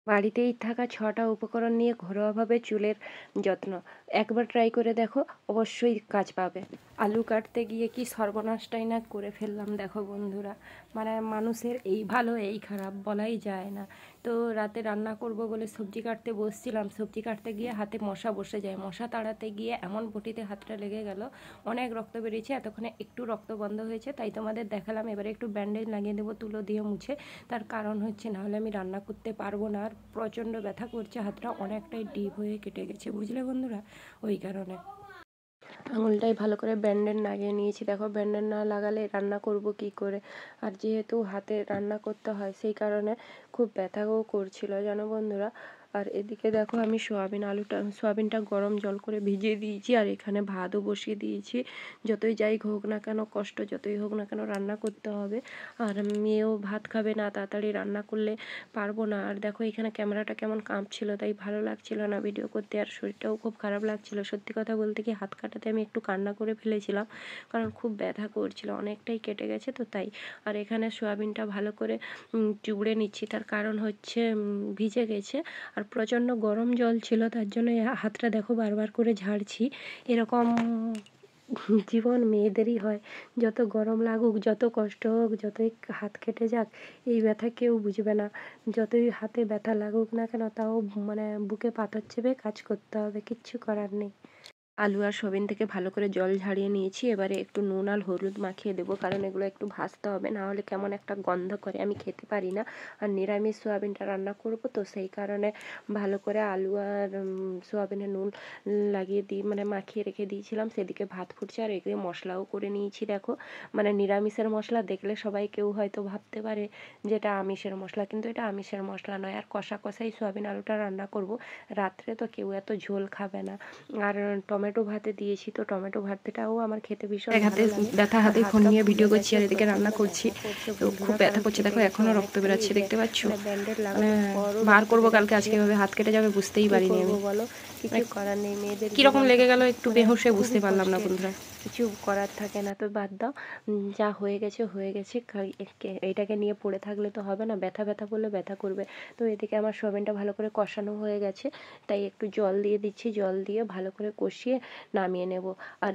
বাড়িতেই থাকা 6টা উপকরণ নিয়ে ঘরোয়াভাবে চুলের যত্ন একবার ট্রাই করে দেখো, অবশ্যই কাজ পাবে। আলু কাটতে গিয়ে কি সর্বনাশটাই না করে ফেললাম দেখো বন্ধুরা, মানে মানুষের এই ভালো এই খারাপ বলাই যায় না। তো রাতে রান্না করব বলে সবজি কাটতে বসছিলাম, সবজি কাটতে গিয়ে হাতে মশা বসে যায়, মশা তাড়াতে গিয়ে এমন বটিতে হাতটা লেগে গেল, অনেক রক্ত বেরিয়েছে। এতক্ষণে একটু রক্ত বন্ধ হয়েছে, তাই তোমাদের দেখালাম। এবারে একটু ব্যান্ডেজ লাগিয়ে দেবো তুলো দিয়ে মুছে, তার কারণ হচ্ছে নাহলে আমি রান্না করতে পারবো না। আর প্রচণ্ড ব্যথা করছে, হাতটা অনেকটাই ডিপ হয়ে কেটে গেছে, বুঝলে বন্ধুরা, ওই কারণে আঙুলটাই ভালো করে ব্যান্ডেজ লাগিয়ে নিয়েছি। দেখো, ব্যান্ডেজ না লাগালে রান্না করব কি করে? আর যেহেতু হাতে রান্না করতে হয় সেই কারণে খুব ব্যথাও করছিল জানো বন্ধুরা। আর এদিকে দেখো আমি সোয়াবিনটা গরম জল করে ভিজিয়ে দিয়েছি, আর এখানে ভাতও বসিয়ে দিয়েছি। যতই যাই হোক না কেন, কষ্ট যতই হোক না কেন রান্না করতে হবে। আর মেয়েও ভাত খাবে না, তাড়াতাড়ি রান্না করলে পারবো না। আর দেখো এখানে ক্যামেরাটা কেমন কাঁপছিল, তাই ভালো লাগছিল না ভিডিও করতে, আর শরীরটাও খুব খারাপ লাগছিল। সত্যি কথা বলতে কি, হাত কাটাতে আমি একটু কান্না করে ফেলেছিলাম, কারণ খুব ব্যথা করছিল, অনেকটাই কেটে গেছে তো তাই। আর এখানে সোয়াবিনটা ভালো করে চুবড়ে নিচ্ছি, তার কারণ হচ্ছে ভিজে গেছে আর প্রচণ্ড গরম জল ছিল, তার জন্য হাতটা দেখো বারবার করে ঝাড়ছি। এরকম জীবন মেয়েদেরই হয়, যত গরম লাগুক, যত কষ্ট হোক, যতই হাত কেটে যাক, এই ব্যথা কেউ বুঝবে না। যতই হাতে ব্যথা লাগুক না কেন, তাও মানে বুকে পাথর চেপে কাজ করতে হবে, কিচ্ছু করার নেই। আলু আর সোয়াবিন থেকে ভালো করে জল ঝাড়িয়ে নিয়েছি, এবারে একটু নুন আর হলুদ মাখিয়ে দেবো, কারণ এগুলো একটু ভাজতে হবে, না হলে কেমন একটা গন্ধ করে, আমি খেতে পারি না। আর নিরামিষ সোয়াবিনটা রান্না করব, তো সেই কারণে ভালো করে আলু আর সোয়াবিনে নুন লাগিয়ে মানে মাখিয়ে রেখে দিয়েছিলাম। সেদিকে ভাত ফুটছে, আর এদিকে মশলাও করে নিয়েছি দেখো। মানে নিরামিষের মশলা দেখলে সবাই কেউ হয়তো ভাবতে পারে যে এটা আমিষের মশলা, কিন্তু এটা আমিষের মশলা নয়। আর কষা কষাই সোয়াবিন আলুটা রান্না করব। রাত্রে তো কেউ এত ঝোল খাবে না। আর টমেটো ভাতে দিয়েছি, তো টমেটো ভাতেটাও আমার খেতে ভীষণ ভালো লাগে। ব্যথা হাতে ফোন নিয়ে ভিডিও করছি, আর এদিকে রান্না করছি, তো খুব ব্যথা করছে। দেখো এখনো রক্ত বেরোচ্ছে, দেখতে পাচ্ছ? ব্যান্ডেড লাগানোর পরও বার করবো কালকে, আজকে ভাবে হাত কেটে যাবে বুঝতেই পারিনি আমি। বলো, কিছু করার নেই। মেয়েদের কিরকম লেগে গেল একটু মানে বেহুশ হয়ে বুঝতে খুবই পারলাম না কষ্টের, বন্ধুরা। কিছু করার থাকে না, তো বাদ দাও। যা হয়ে গেছে হয়ে গেছে, এইটাকে নিয়ে পড়ে থাকলে তো হবে না, ব্যথা ব্যথা করলে ব্যথা করবে। তো এদিকে আমার সোয়াবিনটা ভালো করে কষানো হয়ে গেছে, তাই একটু জল দিয়ে দিচ্ছি, জল দিয়ে ভালো করে কষিয়ে নামিয়ে নেব। আর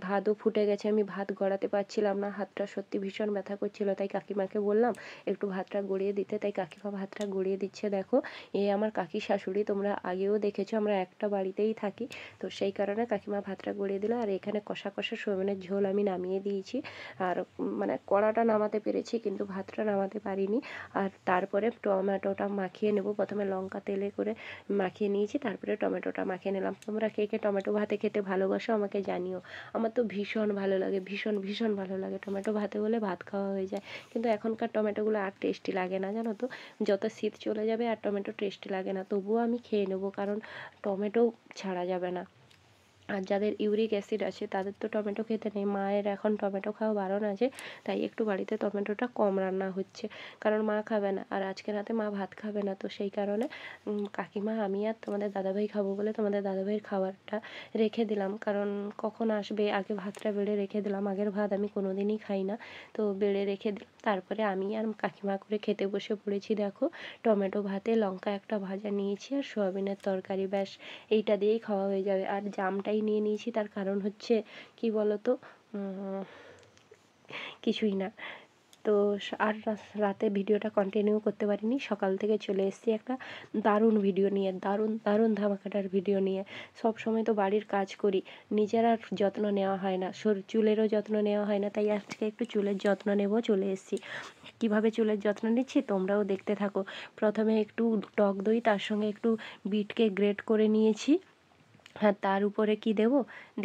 ভাতও ফুটে গেছে, আমি ভাত গড়াতে পারছিলাম না, হাতটা সত্যি ভীষণ ব্যথা করছিল, তাই কাকিমাকে বললাম একটু ভাতটা গড়িয়ে দিতে, তাই কাকিমা ভাতটা গড়িয়ে দিচ্ছে। দেখো, এ আমার কাকি শাশুড়ি, তোমরা আগেও দেখেছো, আমরা একটা বাড়িতেই থাকি, তো সেই কারণে কাকিমা ভাতটা গড়িয়ে দিল। আর এখানে কষা কষা সোয়াবিনের ঝোল আমি নামিয়ে দিয়েছি, আর মানে কড়াটা নামাতে পেরেছি কিন্তু ভাতটা নামাতে পারিনি। আর তারপরে টমেটোটা মাখিয়ে নেব, প্রথমে লঙ্কা তেলে করে মাখিয়ে নিয়েছি, তারপরে টমেটোটা মাখিয়ে নিলাম। তোমরা কে কে টমেটো ভাতে খেতে ভালোবাসো আমাকে জানিও, আমার তো ভীষণ ভালো লাগে, ভীষণ ভীষণ ভালো লাগে। টমেটো ভাতে বলে ভাত খাওয়া হয়ে যায়। কিন্তু এখনকার টমেটোগুলো আর টেস্টি লাগে না জানো তো, যত শীত চলে যাবে আর টমেটো টেস্টি লাগে না, তবুও আমি খেয়ে নেবো, কারণ টমেটো ছাড়া যাবে না। আর যাদের ইউরিক অ্যাসিড আছে তাদের তো টমেটো খেতে নেই, মায়ের এখন টমেটো খাওয়া বারণ আছে, তাই একটু বাড়িতে টমেটোটা কম রান্না হচ্ছে, কারণ মা খাবে না, আর আজকে রাতে মা ভাত খাবে না, তো সেই কারণে কাকিমা, আমি আর তোমাদের দাদাভাই খাবো বলে তোমাদের দাদাভাইয়ের খাবারটা রেখে দিলাম, কারণ কখন আসবে, আগে ভাতটা বেড়ে রেখে দিলাম। আগের ভাত আমি কোনো দিনই খাই না, তো বেড়ে রেখে দিলাম, তারপরে আমি আর কাকিমা করে খেতে বসে পড়েছি। দেখো, টমেটো ভাতে লঙ্কা একটা ভাজা নিয়েছি আর সোয়াবিনের তরকারি, ব্যাস এইটা দিয়েই খাওয়া হয়ে যাবে। আর জামটাই নিয়ে নিয়েছি, তার কারণ হচ্ছে কি বলতো, কিছুই না। তো আর রাতে ভিডিওটা কন্টিনিউ করতে পারিনি, সকাল থেকে চলে এসেছি একটা দারুণ ভিডিও নিয়ে, দারুণ দারুণ ধামাকাটার ভিডিও নিয়ে। সব সময় তো বাড়ির কাজ করি, নিজের আর যত্ন নেওয়া হয় না, চুলেরও যত্ন নেওয়া হয় না, তাই আজকে একটু চুলের যত্ন নেব চলে এসেছি। কীভাবে চুলের যত্ন নিচ্ছি তোমরাও দেখতে থাকো। প্রথমে একটু টক দই, তার সঙ্গে একটু বিটকে গ্রেট করে নিয়েছি, হ্যাঁ, তার উপরে কি দেব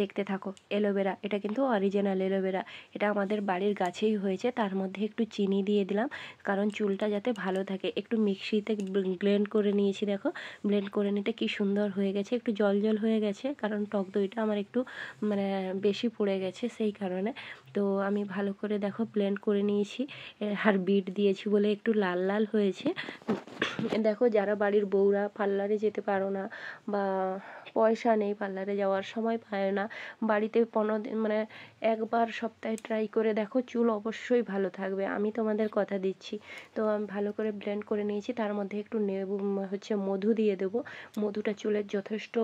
দেখতে থাকো, অ্যালোভেরা, এটা কিন্তু অরিজিনাল অ্যালোভেরা, এটা আমাদের বাড়ির গাছেই হয়েছে। তার মধ্যে একটু চিনি দিয়ে দিলাম, কারণ চুলটা যাতে ভালো থাকে। একটু মিক্সিতে ব্লেন্ড করে নিয়েছি, দেখো ব্লেন্ড করে নিতে কি সুন্দর হয়ে গেছে, একটু জল জল হয়ে গেছে, কারণ টক দইটা আমার একটু মানে বেশি পড়ে গেছে সেই কারণে। তো আমি ভালো করে দেখো ব্লেন্ড করে নিয়েছি, আর বিট দিয়েছি বলে একটু লাল লাল হয়েছে। দেখো, যারা বাড়ির বউরা পার্লারে যেতে পারো না বা পয়সা নেই, নেই, পার্লারে যাওয়ার সময় পায় না, বাড়িতে 15 দিন মানে একবার সপ্তাহে ট্রাই করে দেখো, চুল অবশ্যই ভালো থাকবে, আমি তোমাদের কথা দিচ্ছি। তো আমি ভালো করে ব্লেন্ড করে নিয়েছি, তার মধ্যে একটু মধু দিয়ে দেবো। মধুটা চুলের যথেষ্ট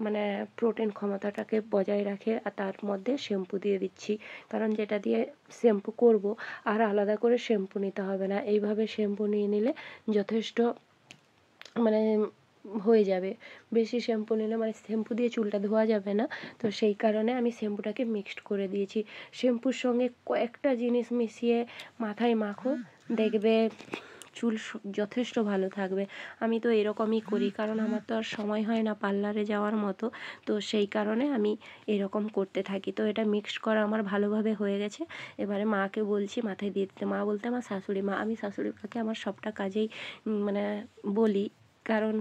মানে প্রোটিন ক্ষমতাটাকে বজায় রাখে। আর তার মধ্যে শ্যাম্পু দিয়ে দিচ্ছি, কারণ যেটা দিয়ে শ্যাম্পু করব আর আলাদা করে শ্যাম্পু নিতে হবে না, এইভাবে শ্যাম্পু নিয়ে নিলে যথেষ্ট মানে হয়ে যাবে। বেশি শ্যাম্পু নিলে মানে শ্যাম্পু দিয়ে চুলটা ধোয়া যাবে না, তো সেই কারণে আমি শ্যাম্পুটাকে মিক্সড করে দিয়েছি। শ্যাম্পুর সঙ্গে কয়েকটা জিনিস মিশিয়ে মাথায় মাখো, দেখবে চুল যথেষ্ট ভালো থাকবে। আমি তো এরকমই করি, কারণ আমার তো আর সময় হয় না পার্লারে যাওয়ার মতো, তো সেই কারণে আমি এরকম করতে থাকি। তো এটা মিক্সড করা আমার ভালোভাবে হয়ে গেছে। এবারে মাকে বলছি মাথায় দিয়ে দিতে। মা বলতে আমার শাশুড়ি মা, আমি শাশুড়ি মাকে আমার সবটা কাজেই মানে বলি, কারণ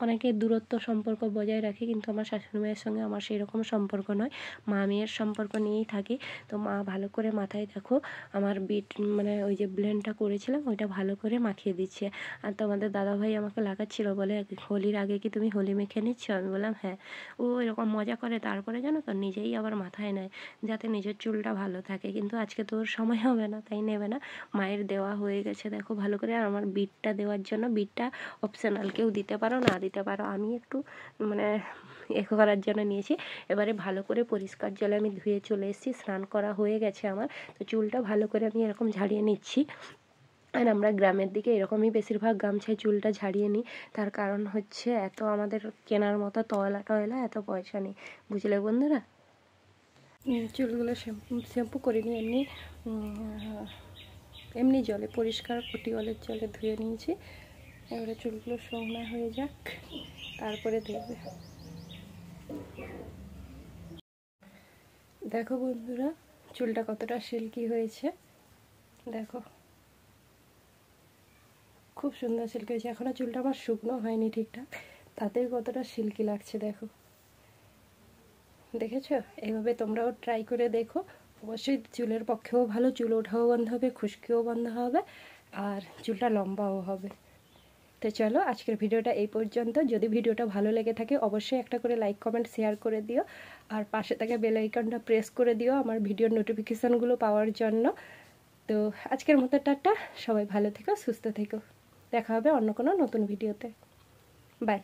অনেকে দূরত্ব সম্পর্ক বজায় রাখে, কিন্তু আমার শাশুড়ি মায়ের সঙ্গে আমার সেই রকম সম্পর্ক নয়, মা মেয়ের সম্পর্ক নিয়েই থাকি। তো মা ভালো করে মাথায় দেখো আমার বিট মানে ওই যে ব্লেন্ডটা করেছিলাম ওইটা ভালো করে মাখিয়ে দিচ্ছে। আর তোমাদের দাদাভাই আমাকে লাগাচ্ছিল, বলে হোলির আগে কি তুমি হোলি মেখে নিচ্ছ? আমি বললাম হ্যাঁ। ও এরকম মজা করে, তারপরে জানো তো নিজেই আবার মাথায় নেয় যাতে নিজের চুলটা ভালো থাকে, কিন্তু আজকে তো ওর সময় হবে না তাই নেবে না। মায়ের দেওয়া হয়ে গেছে দেখো ভালো করে। আর আমার বিটটা দেওয়ার জন্য, বিটটা অপশনাল, কেউ দিতে পারো না দিতে পারো, আমি একটু মানে করার জন্য নিয়েছি। এবারে ভালো করে পরিষ্কার জলে আমি ধুয়ে চলে এসেছি, স্নান করা হয়ে গেছে আমার। তো চুলটা ভালো করে আমি এরকম ঝাড়িয়ে নিচ্ছি। আর আমরা গ্রামের দিকে এরকমই বেশিরভাগ গামছায় চুলটা ঝাড়িয়ে নিই, তার কারণ হচ্ছে এত আমাদের কেনার মতো তয়লা টয়লা এত পয়সা নেই, বুঝলে বন্ধুরা। চুলগুলো শ্যাম্পু করিনি, এমনি জলে পরিষ্কার টিওয়ালের জলে ধুয়ে নিয়েছি। এবারে চুলগুলো শুকনো হয়ে যাক, তারপরে দেখবে। দেখো বন্ধুরা চুলটা কতটা সিল্কি হয়েছে, দেখো খুব সুন্দর সিল্কি হয়েছে। এখনও চুলটা আমার শুকনো হয়নি ঠিকঠাক, তাতেই কতটা সিল্কি লাগছে দেখো, দেখেছো? এইভাবে তোমরাও ট্রাই করে দেখো, অবশ্যই চুলের পক্ষেও ভালো, চুল ওঠাও বন্ধ হবে, খুশকিও বন্ধ হবে, আর চুলটা লম্বাও হবে। তো চলো আজকের ভিডিওটা এই পর্যন্ত। যদি ভিডিওটা ভালো লেগে থাকে অবশ্যই একটা করে লাইক কমেন্ট শেয়ার করে দিও, আর পাশে থাকা বেল আইকনটা প্রেস করে দিও আমার ভিডিওর নোটিফিকেশানগুলো পাওয়ার জন্য। তো আজকের মতো টাটা, সবাই ভালো থেকো, সুস্থ থেকো, দেখা হবে অন্য কোনো নতুন ভিডিওতে। বাই।